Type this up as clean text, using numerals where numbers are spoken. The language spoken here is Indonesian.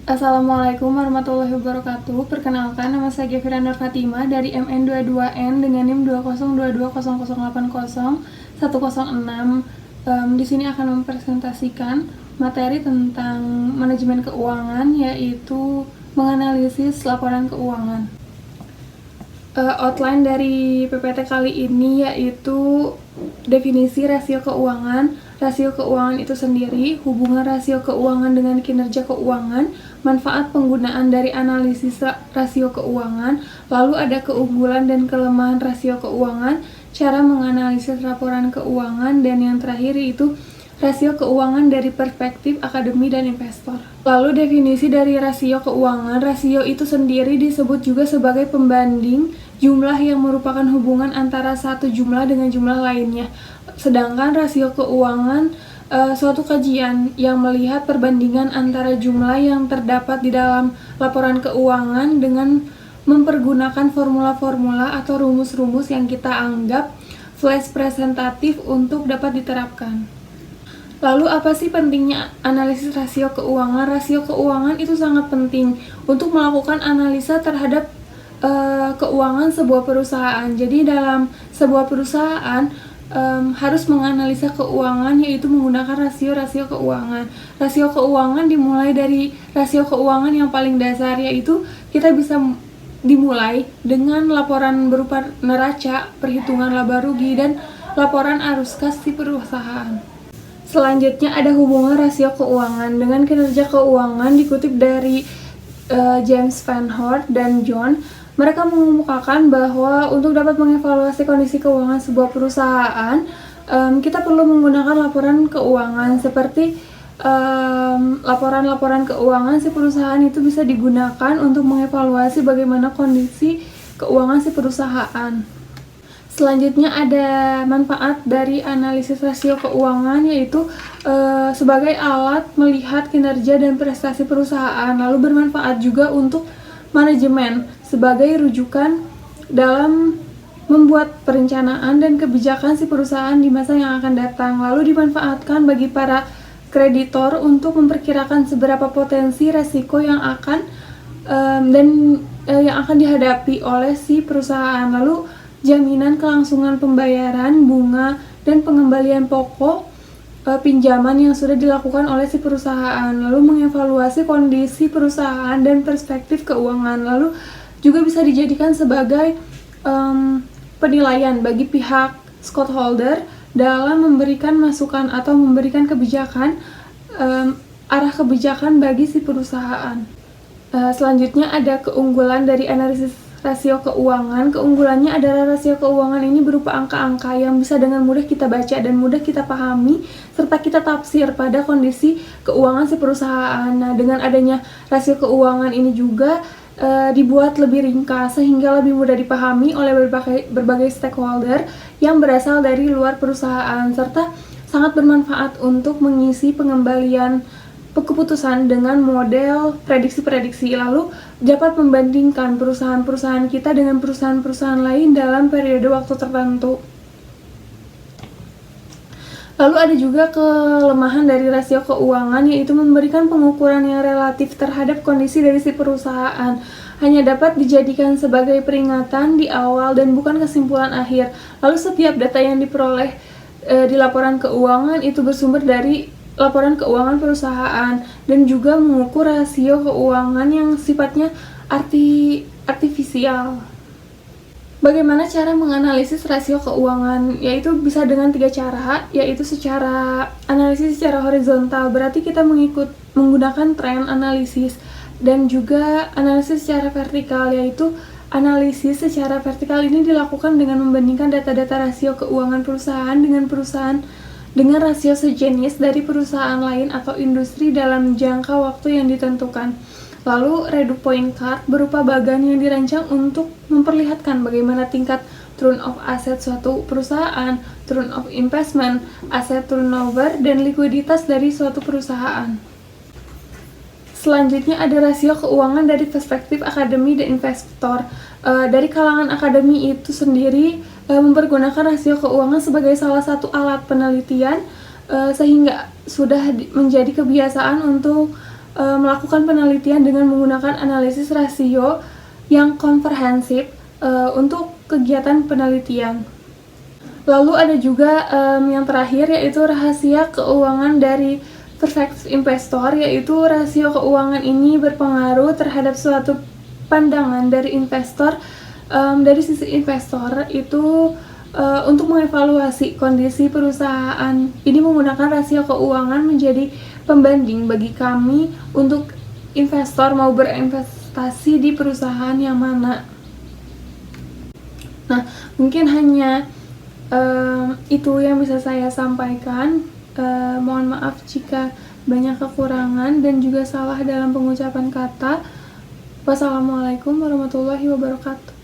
Assalamualaikum warahmatullahi wabarakatuh. Perkenalkan, nama saya Gefira Nur Fatima dari MN22N dengan NIM 20220080106. Di sini akan mempresentasikan materi tentang manajemen keuangan, yaitu menganalisis laporan keuangan. Outline dari PPT kali ini yaitu definisi rasio keuangan. Rasio keuangan itu sendiri, hubungan rasio keuangan dengan kinerja keuangan, manfaat penggunaan dari analisis rasio keuangan, lalu ada keunggulan dan kelemahan rasio keuangan, cara menganalisis laporan keuangan, dan yang terakhir itu rasio keuangan dari perspektif akademi dan investor. Lalu definisi dari rasio keuangan, rasio itu sendiri disebut juga sebagai pembanding jumlah yang merupakan hubungan antara satu jumlah dengan jumlah lainnya. Sedangkan rasio keuangan suatu kajian yang melihat perbandingan antara jumlah yang terdapat di dalam laporan keuangan dengan mempergunakan formula-formula atau rumus-rumus yang kita anggap flash presentatif untuk dapat diterapkan. Lalu apa sih pentingnya analisis rasio keuangan? Rasio keuangan itu sangat penting untuk melakukan analisa terhadap keuangan sebuah perusahaan. Jadi dalam sebuah perusahaan harus menganalisa keuangan, yaitu menggunakan rasio-rasio keuangan. Rasio keuangan dimulai dari rasio keuangan yang paling dasar, yaitu kita bisa dimulai dengan laporan berupa neraca, perhitungan laba rugi, dan laporan arus kas si perusahaan. Selanjutnya ada hubungan rasio keuangan dengan kinerja keuangan, dikutip dari James Van Hort dan John. Mereka mengemukakan bahwa untuk dapat mengevaluasi kondisi keuangan sebuah perusahaan, kita perlu menggunakan laporan keuangan seperti laporan-laporan keuangan si perusahaan itu bisa digunakan untuk mengevaluasi bagaimana kondisi keuangan si perusahaan. Selanjutnya ada manfaat dari analisis rasio keuangan, yaitu sebagai alat melihat kinerja dan prestasi perusahaan, lalu bermanfaat juga untuk manajemen sebagai rujukan dalam membuat perencanaan dan kebijakan si perusahaan di masa yang akan datang, lalu dimanfaatkan bagi para kreditor untuk memperkirakan seberapa potensi resiko yang akan yang akan dihadapi oleh si perusahaan, lalu jaminan kelangsungan pembayaran bunga dan pengembalian pokok pinjaman yang sudah dilakukan oleh si perusahaan, lalu mengevaluasi kondisi perusahaan dan perspektif keuangan, lalu juga bisa dijadikan sebagai penilaian bagi pihak stakeholder dalam memberikan masukan atau memberikan kebijakan, arah kebijakan bagi si perusahaan. Selanjutnya ada keunggulan dari analisis rasio keuangan. Keunggulannya adalah rasio keuangan ini berupa angka-angka yang bisa dengan mudah kita baca dan mudah kita pahami serta kita tafsir pada kondisi keuangan si perusahaan. Nah, dengan adanya rasio keuangan ini juga dibuat lebih ringkas sehingga lebih mudah dipahami oleh berbagai stakeholder yang berasal dari luar perusahaan, serta sangat bermanfaat untuk mengisi pengembalian keputusan dengan model prediksi-prediksi, lalu dapat membandingkan perusahaan-perusahaan kita dengan perusahaan-perusahaan lain dalam periode waktu tertentu. Lalu ada juga kelemahan dari rasio keuangan, yaitu memberikan pengukuran yang relatif terhadap kondisi dari si perusahaan. Hanya dapat dijadikan sebagai peringatan di awal dan bukan kesimpulan akhir. Lalu setiap data yang diperoleh di laporan keuangan itu bersumber dari laporan keuangan perusahaan dan juga mengukur rasio keuangan yang sifatnya artifisial. Bagaimana cara menganalisis rasio keuangan? Yaitu bisa dengan 3 cara, yaitu secara analisis secara horizontal, berarti kita menggunakan tren analisis, dan juga analisis secara vertikal, yaitu analisis secara vertikal ini dilakukan dengan membandingkan data-data rasio keuangan perusahaan dengan rasio sejenis dari perusahaan lain atau industri dalam jangka waktu yang ditentukan. Lalu redup point chart berupa bagan yang dirancang untuk memperlihatkan bagaimana tingkat turn of aset suatu perusahaan, turn of investment, aset turnover, dan likuiditas dari suatu perusahaan. Selanjutnya ada rasio keuangan dari perspektif akademi dan investor. Dari kalangan akademi itu sendiri mempergunakan rasio keuangan sebagai salah satu alat penelitian, sehingga sudah menjadi kebiasaan untuk melakukan penelitian dengan menggunakan analisis rasio yang komprehensif untuk kegiatan penelitian. Lalu ada juga yang terakhir, yaitu rahasia keuangan dari perspektif investor, yaitu rasio keuangan ini berpengaruh terhadap suatu pandangan dari investor. Dari sisi investor itu untuk mengevaluasi kondisi perusahaan ini menggunakan rasio keuangan menjadi pembanding bagi kami untuk investor mau berinvestasi di perusahaan yang mana. Nah, mungkin hanya itu yang bisa saya sampaikan. Mohon maaf jika banyak kekurangan dan juga salah dalam pengucapan kata. Wassalamualaikum warahmatullahi wabarakatuh.